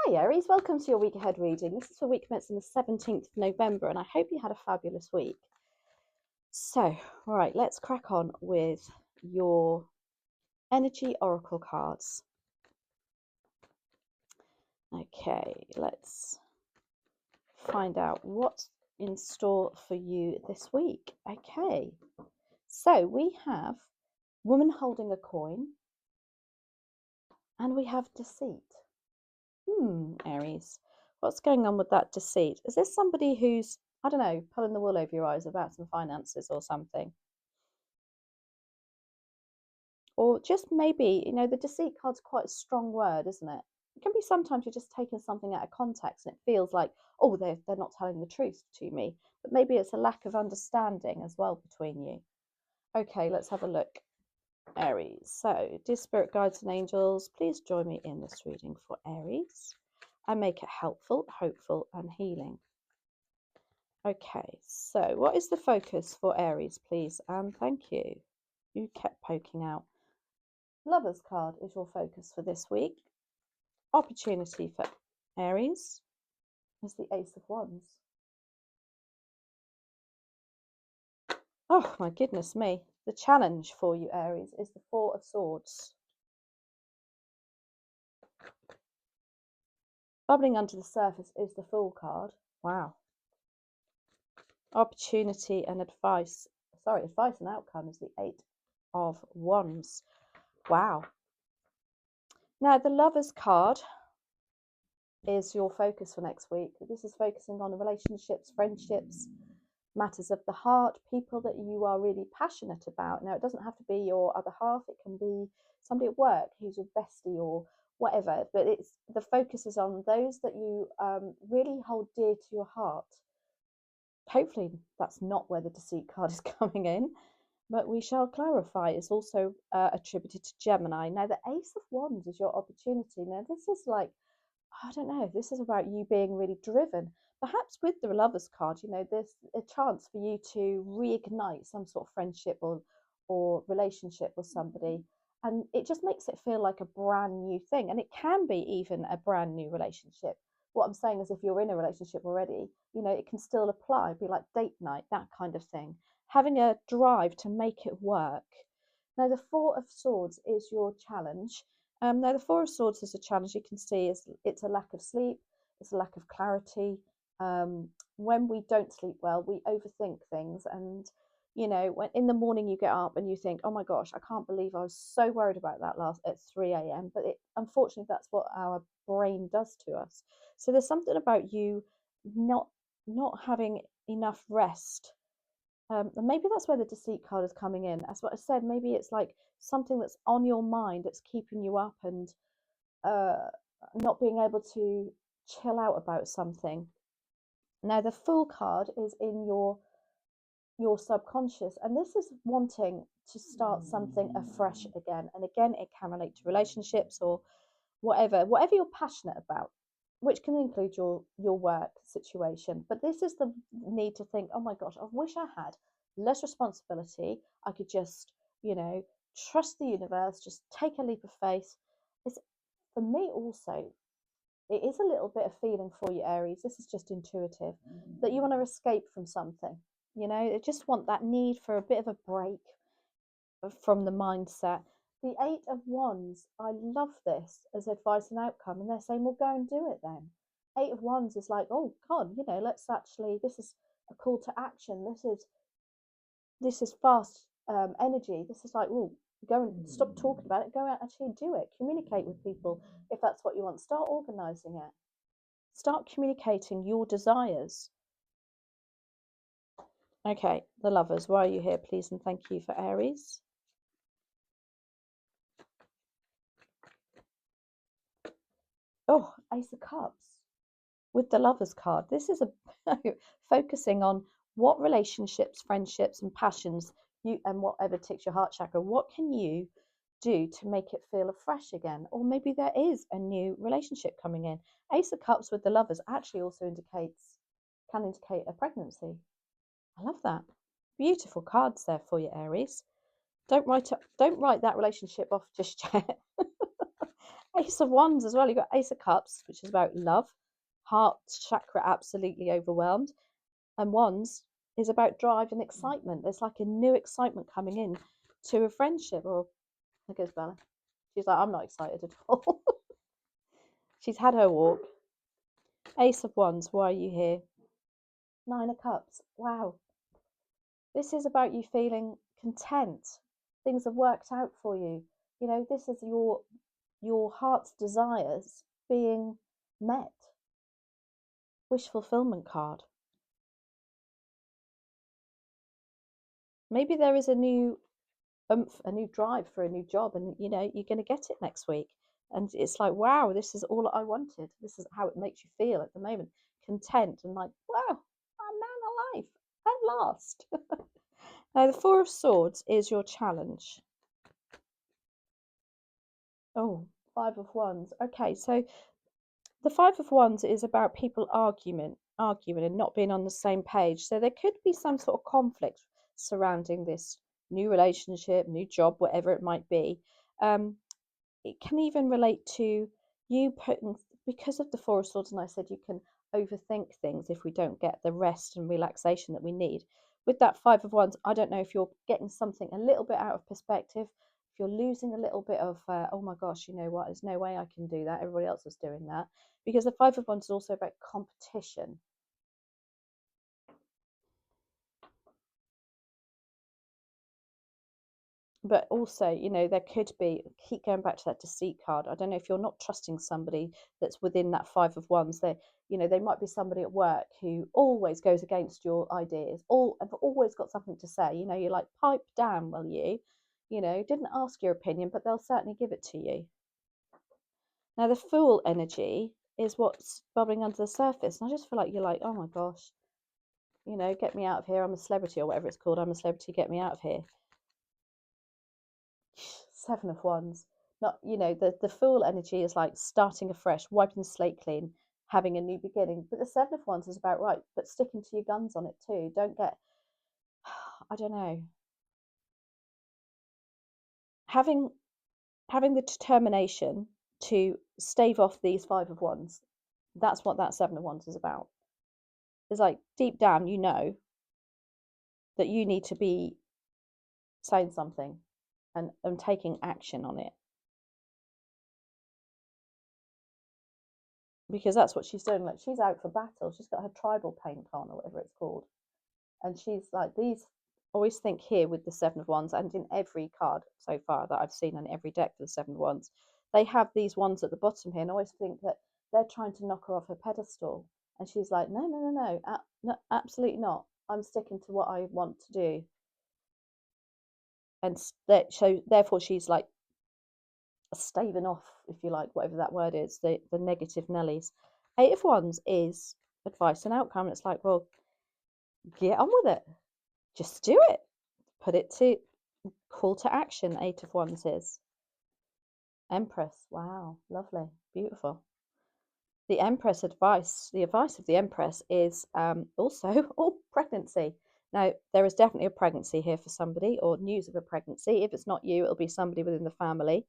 Hi Aries, welcome to your week ahead reading. This is for week commencing the 17th of November and I hope you had a fabulous week. So, all right, let's crack on with your energy oracle cards. Okay, let's find out what's in store for you this week. Okay, so we have woman holding a coin and we have deceit. Aries, what's going on with that deceit? Is this somebody who's, I don't know, pulling the wool over your eyes about some finances or something? Or just maybe, the deceit card's quite a strong word, isn't it? It can be sometimes you're just taking something out of context and it feels like, oh, they're not telling the truth to me. But maybe it's a lack of understanding as well between you. Okay, let's have a look. Aries. So, dear spirit guides and angels, please join me in this reading for Aries and make it helpful, hopeful, and healing. Okay, so what is the focus for Aries, please? And thank you. You kept poking out. Lover's card is your focus for this week. Opportunity for Aries is the Ace of Wands. Oh my goodness me. The challenge for you, Aries, is the Four of Swords. Bubbling under the surface is the Fool card. Wow. Opportunity and advice. Advice and outcome is the Eight of Wands. Wow. Now, the Lover's card is your focus for next week. This is focusing on relationships, friendships, matters of the heart, people that you are really passionate about. Now, it doesn't have to be your other half. It can be somebody at work who's your bestie or whatever. But it's the focus is on those that you really hold dear to your heart. Hopefully, that's not where the deceit card is coming in. But we shall clarify. It's also attributed to Gemini. Now, the Ace of Wands is your opportunity. Now, this is like, I don't know, this is about you being really driven. Perhaps with the Lover's card, there's a chance for you to reignite some sort of friendship or relationship with somebody. And it just makes it feel like a brand new thing. And it can be even a brand new relationship. What I'm saying is if you're in a relationship already, it can still apply, be like date night, that kind of thing. Having a drive to make it work. Now, the Four of Swords is your challenge. Now, the Four of Swords is a challenge you can see is it's a lack of sleep, it's a lack of clarity. When we don't sleep well, we overthink things. And, when in the morning you get up and you think, oh my gosh, I can't believe I was so worried about that last at 3 a.m. But unfortunately, that's what our brain does to us. So there's something about you not having enough rest. And maybe that's where the deceit card is coming in. As what I said, maybe it's like something that's on your mind that's keeping you up and not being able to chill out about something. Now, the Fool card is in your subconscious, and this is wanting to start something afresh again. And again, it can relate to relationships or whatever you're passionate about, which can include your work situation. But this is the need to think, oh my gosh, I wish I had less responsibility. I could just, trust the universe, just take a leap of faith. It's for me also, it is a little bit of feeling for you, Aries. This is just intuitive, that you want to escape from something. You just want that need for a bit of a break from the mindset. The Eight of Wands, I love this as advice and outcome, and they're saying, well, go and do it then. Eight of Wands is like, oh God, let's actually, this is a call to action. This is fast energy. This is like, well, go and stop talking about it. Go out and actually do it. Communicate with people if that's what you want. Start organizing it. Start communicating your desires. Okay, the Lovers, why are you here, please? And thank you for Aries. Oh, Ace of Cups with the Lovers card. This is focusing on what relationships, friendships, and passions and whatever ticks your heart chakra. What can you do to make it feel afresh again? Or maybe there is a new relationship coming in. Ace of Cups with the Lovers actually also can indicate a pregnancy. I love that. Beautiful cards there for you, Aries. Don't write that relationship off just yet. Ace of Wands as well. You've got Ace of Cups, which is about love, heart chakra absolutely overwhelmed, and Wands is about drive and excitement. There's like a new excitement coming in to a friendship. Or there goes Bella. She's like, I'm not excited at all. She's had her walk. Ace of Wands, why are you here? Nine of Cups. Wow. This is about you feeling content. Things have worked out for you. You know, this is your heart's desires being met. Wish fulfillment card. Maybe there is a new oomph, a new drive for a new job, and you know you're going to get it next week. And it's like, wow, this is all I wanted. This is how it makes you feel at the moment, content and like, wow, I'm man alive at last. Now the Four of Swords is your challenge. Oh, Five of Wands. Okay, so the Five of Wands is about people arguing and not being on the same page. So there could be some sort of conflict surrounding this new relationship, new job, whatever it might be. It can even relate to you putting, because of the Four of Swords, and I said you can overthink things if we don't get the rest and relaxation that we need. With that Five of Wands, I don't know if you're getting something a little bit out of perspective, if you're losing a little bit of, oh my gosh, you know what, there's no way I can do that, everybody else is doing that. Because the Five of Wands is also about competition. But also, you know, there could be, keep going back to that deceit card. I don't know if you're not trusting somebody that's within that Five of Wands. They, you know, they might be somebody at work who always goes against your ideas, have always got something to say. You know, you're like, pipe down, will you? You know, didn't ask your opinion, but they'll certainly give it to you. Now, the Fool energy is what's bubbling under the surface. And I just feel like you're like, oh my gosh, you know, get me out of here. I'm a celebrity, or whatever it's called. I'm a celebrity, get me out of here. Seven of Wands. Not, you know, the Fool energy is like starting afresh, wiping the slate clean, having a new beginning. But the Seven of Wands is about, right, but sticking to your guns on it too. Don't get, I don't know, having having the determination to stave off these Five of Wands. That's what that Seven of Wands is about. It's like deep down, you know that you need to be saying something and taking action on it, because that's what she's doing. Like, she's out for battle. She's got her tribal paint on, or whatever it's called, and she's like, these, always think here with the Seven of Wands, and in every card so far that I've seen on every deck for the Seven of Wands, they have these wands at the bottom here, and I always think that they're trying to knock her off her pedestal, and she's like, no, no, no, no, no, absolutely not. I'm sticking to what I want to do. And so therefore she's like staving off, if you like, whatever that word is, the negative Nellies. Eight of Wands is advice and outcome. It's like, well, get on with it. Just do it. Put it to call to action. Eight of Wands is Empress. Wow, lovely, beautiful. The Empress advice. The advice of the Empress is also pregnancy. Now, there is definitely a pregnancy here for somebody, or news of a pregnancy. If it's not you, it'll be somebody within the family.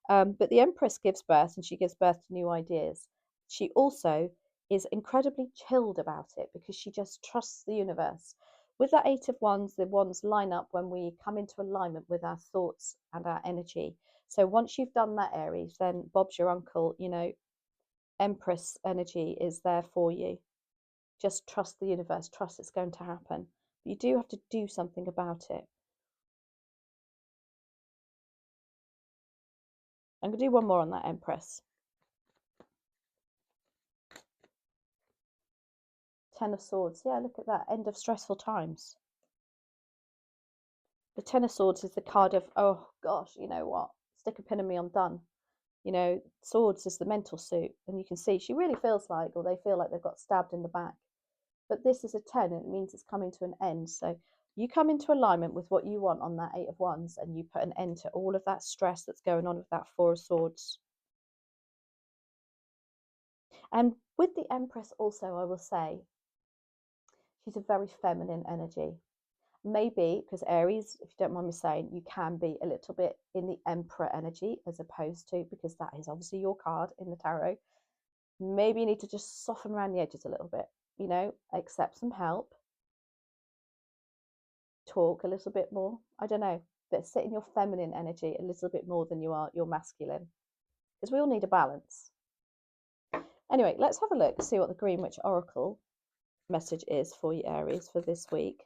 But the Empress gives birth, and she gives birth to new ideas. She also is incredibly chilled about it because she just trusts the universe. With that Eight of Wands, the wands line up when we come into alignment with our thoughts and our energy. So once you've done that, Aries, then Bob's your uncle, you know, Empress energy is there for you. Just trust the universe, trust it's going to happen. But you do have to do something about it. I'm going to do one more on that Empress. Ten of Swords. Yeah, look at that. End of stressful times. The Ten of Swords is the card of, oh gosh, you know what? Stick a pin in me, I'm done. You know, Swords is the mental suit. And you can see she really feels like, or they feel like they've got stabbed in the back. But this is a 10, and it means it's coming to an end. So you come into alignment with what you want on that Eight of Wands, and you put an end to all of that stress that's going on with that Four of Swords. And with the Empress also, I will say, she's a very feminine energy. Maybe, because Aries, if you don't mind me saying, you can be a little bit in the Emperor energy as opposed to, because that is obviously your card in the tarot. Maybe you need to just soften around the edges a little bit, you know, accept some help, talk a little bit more. I don't know, but sit in your feminine energy a little bit more than you are your masculine, because we all need a balance. Anyway, let's have a look and see what the Green Witch Oracle message is for you, Aries, for this week.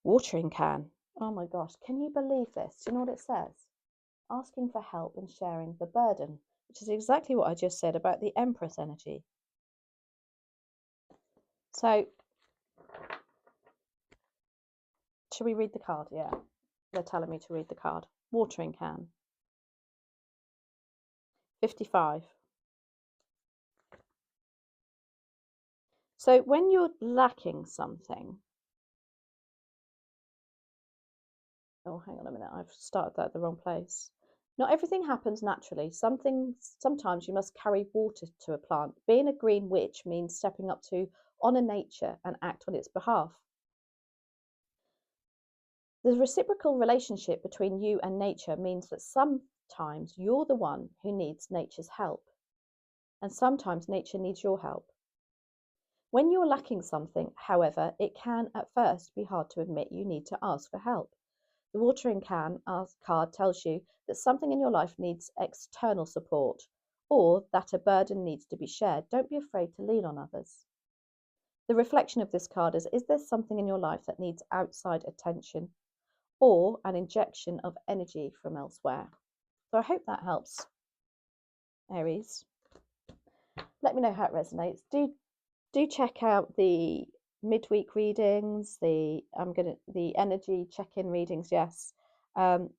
Watering can. Oh my gosh, can you believe this? Do you know what it says? Asking for help and sharing the burden, which is exactly what I just said about the Empress energy. So, should we read the card? Yeah, they're telling me to read the card. Watering can. 55. So when you're lacking something, oh, hang on a minute, I've started that at the wrong place. Not everything happens naturally. Sometimes you must carry water to a plant. Being a green witch means stepping up to honour nature and act on its behalf. The reciprocal relationship between you and nature means that sometimes you're the one who needs nature's help, and sometimes nature needs your help. When you're lacking something, however, it can at first be hard to admit you need to ask for help. The watering can card tells you that something in your life needs external support, or that a burden needs to be shared. Don't be afraid to lean on others. The reflection of this card is there something in your life that needs outside attention or an injection of energy from elsewhere? So I hope that helps, Aries. Let me know how it resonates. Do check out the midweek readings, the energy check-in readings, yes. And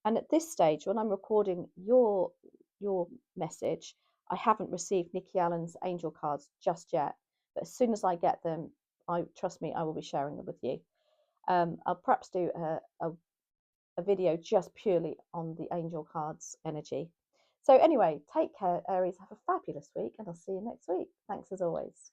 at this stage, when I'm recording your message, I haven't received Nikki Allen's angel cards just yet. But as soon as I get them, trust me, I will be sharing them with you. I'll perhaps do a video just purely on the angel cards energy. So anyway, take care, Aries. Have a fabulous week, and I'll see you next week. Thanks as always.